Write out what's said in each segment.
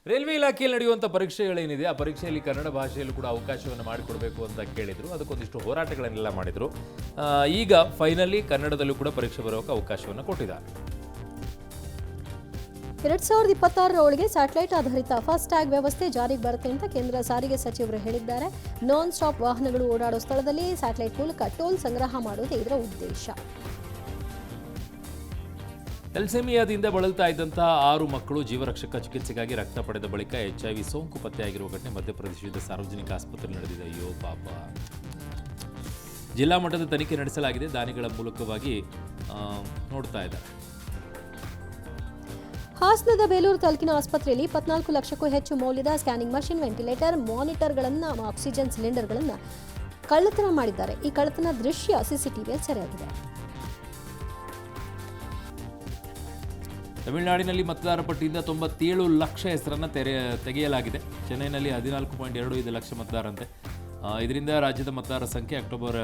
Railway ಇಲಾಖೆಯಲ್ಲಿ ನಡೆಯುವಂಥ ಪರೀಕ್ಷೆಗಳೇನಿದೆ ಆ ಪರೀಕ್ಷೆಯಲ್ಲಿ ಕನ್ನಡ ಭಾಷೆಯಲ್ಲೂ ಕೂಡ ಅವಕಾಶವನ್ನು ಮಾಡಿಕೊಡಬೇಕು ಅಂತ ಕೇಳಿದರು. ಅದಕ್ಕೊಂದಿಷ್ಟು ಹೋರಾಟಗಳನ್ನೆಲ್ಲ ಮಾಡಿದರು. ಈಗ ಫೈನಲಿ ಕನ್ನಡದಲ್ಲೂ ಕೂಡ ಪರೀಕ್ಷೆ ಬರೋಕ್ಕೆ ಅವಕಾಶವನ್ನು ಕೊಟ್ಟಿದ್ದಾರೆ. 2026 ಒಳಗೆ ಸ್ಯಾಟಲೈಟ್ ಆಧಾರಿತ ಫಾಸ್ಟ್ ಟ್ಯಾಗ್ ವ್ಯವಸ್ಥೆ ಜಾರಿಗೆ ಬರುತ್ತೆ ಅಂತ ಕೇಂದ್ರ ಸಾರಿಗೆ ಸಚಿವರು ಹೇಳಿದ್ದಾರೆ. ನಾನ್ ಸ್ಟಾಪ್ ವಾಹನಗಳು ಓಡಾಡೋ ಸ್ಥಳದಲ್ಲಿ ಸ್ಯಾಟಲೈಟ್ ಮೂಲಕ ಟೋಲ್ ಸಂಗ್ರಹ ಮಾಡೋದೇ ಇದರ ಉದ್ದೇಶ. ಥೆಲಸೆಮಿಯಾದಿಂದ ಬಳಲ್ತಾ ಇದ್ದಂತಹ 6 ಮಕ್ಕಳು ಜೀವರಕ್ಷಕ ಚಿಕಿತ್ಸೆಗಾಗಿ ರಕ್ತ ಪಡೆದ ಬಳಿಕ HIV ಸೋಂಕು ಪತ್ತೆಯಾಗಿರುವ ಘಟನೆ ಮಧ್ಯಪ್ರದೇಶದ ಸಾರ್ವಜನಿಕ ಆಸ್ಪತ್ರೆಯಲ್ಲಿ ನಡೆದಿದೆ. ಅಯ್ಯೋ ಪಾಪ. ಜಿಲ್ಲಾ ಮಟ್ಟದ ತನಿಖೆ ನಡೆಸಲಾಗಿದೆ. ದಾನಿಗಳ ಮೂಲಕವಾಗಿ ನೋಡ್ತಾ ಇದ್ದಾರೆ. ಹಾಸನದ ಬೇಲೂರು ತಾಲೂಕಿನ ಆಸ್ಪತ್ರೆಯಲ್ಲಿ 24 ಲಕ್ಷಕ್ಕೂ ಹೆಚ್ಚು ಮೌಲ್ಯದ ಸ್ಕ್ಯಾನಿಂಗ್ ಮಷಿನ್, ವೆಂಟಿಲೇಟರ್, ಮಾನಿಟರ್ಗಳನ್ನು, ಆಕ್ಸಿಜನ್ ಸಿಲಿಂಡರ್ಗಳನ್ನು ಕಳ್ಳತನ ಮಾಡಿದ್ದಾರೆ. ಈ ಕಳ್ಳತನ ದೃಶ್ಯ ಸಿಸಿಟಿವಿಯಲ್ಲಿ ಸೆರೆಯಾಗಿದೆ. ತಮಿಳುನಾಡಿನಲ್ಲಿ ಮತದಾರ ಪಟ್ಟಿಯಿಂದ 97 ಲಕ್ಷ ಹೆಸರನ್ನು ತೆಗೆಯಲಾಗಿದೆ. ಚೆನ್ನೈನಲ್ಲಿ 14.25 ಲಕ್ಷ ಮತದಾರಂತೆ. ಇದರಿಂದ ರಾಜ್ಯದ ಮತದಾರರ ಸಂಖ್ಯೆ ಅಕ್ಟೋಬರ್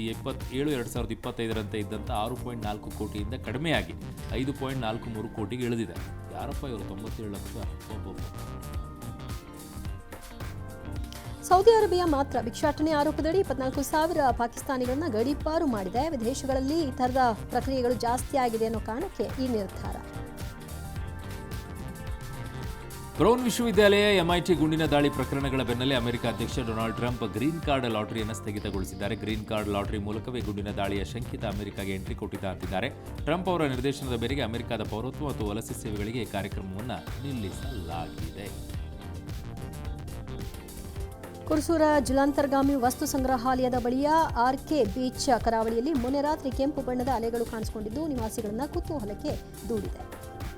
27, 2025ರಂತೆ ಇದ್ದಂಥ 6.4 ಕೋಟಿಯಿಂದ ಕಡಿಮೆಯಾಗಿ 5.43 ಕೋಟಿಗೆ ಇಳಿದಿದೆ. ಯಾರಪ್ಪ ಇವರು 97 ಲಕ್ಷ? ಸೌದಿ ಅರೇಬಿಯಾ ಮಾತ್ರ ಭಿಕ್ಷಾಟನೆ ಆರೋಪದಡಿ 24,000 ಪಾಕಿಸ್ತಾನಿಗಳನ್ನ ಗಡೀಪಾರು ಮಾಡಿದೆ. ವಿದೇಶಗಳಲ್ಲಿ ಈ ಥರದ ಪ್ರಕ್ರಿಯೆಗಳು ಜಾಸ್ತಿ ಆಗಿದೆ ಅನ್ನೋ ಕಾರಣಕ್ಕೆ ಈ ನಿರ್ಧಾರ. ಬ್ರೌನ್ ವಿಶ್ವವಿದ್ಯಾಲಯ MIT ಗುಂಡಿನ ದಾಳಿ ಪ್ರಕರಣಗಳ ಬೆನ್ನಲ್ಲೇ ಅಮೆರಿಕ ಅಧ್ಯಕ್ಷ ಡೊನಾಲ್ಡ್ ಟ್ರಂಪ್ ಗ್ರೀನ್ ಕಾರ್ಡ್ ಲಾಟರಿಯನ್ನು ಸ್ಥಗಿತಗೊಳಿಸಿದ್ದಾರೆ. ಗ್ರೀನ್ ಕಾರ್ಡ್ ಲಾಟರಿ ಮೂಲಕವೇ ಗುಂಡಿನ ದಾಳಿಯ ಶಂಕಿತ ಅಮೆರಿಕಾಗೆ ಎಂಟ್ರಿ ಕೊಟ್ಟಿದ್ದ ಅಂತಿದ್ದಾರೆ. ಟ್ರಂಪ್ ಅವರ ನಿರ್ದೇಶನದ ಮೇರೆಗೆ ಅಮೆರಿಕದ ಪೌರತ್ವ ಮತ್ತು ವಲಸೆ ಸೇವೆಗಳಿಗೆ ಈ ಕಾರ್ಯಕ್ರಮವನ್ನು ನಿಲ್ಲಿಸಲಾಗಿದೆ. ಕುರ್ಸೂರ ಜಲಾಂತರ್ಗಾಮಿ ವಸ್ತು ಸಂಗ್ರಹಾಲಯದ ಬಳಿಯ RK ಬೀಚ್ ಕರಾವಳಿಯಲ್ಲಿ ಮೊನ್ನೆ ರಾತ್ರಿ ಕೆಂಪು ಬಣ್ಣದ ಅಲೆಗಳು ಕಾಣಿಸಿಕೊಂಡಿದ್ದು ನಿವಾಸಿಗಳನ್ನ ಕುತೂಹಲಕ್ಕೆ ದೂಡಿದೆ.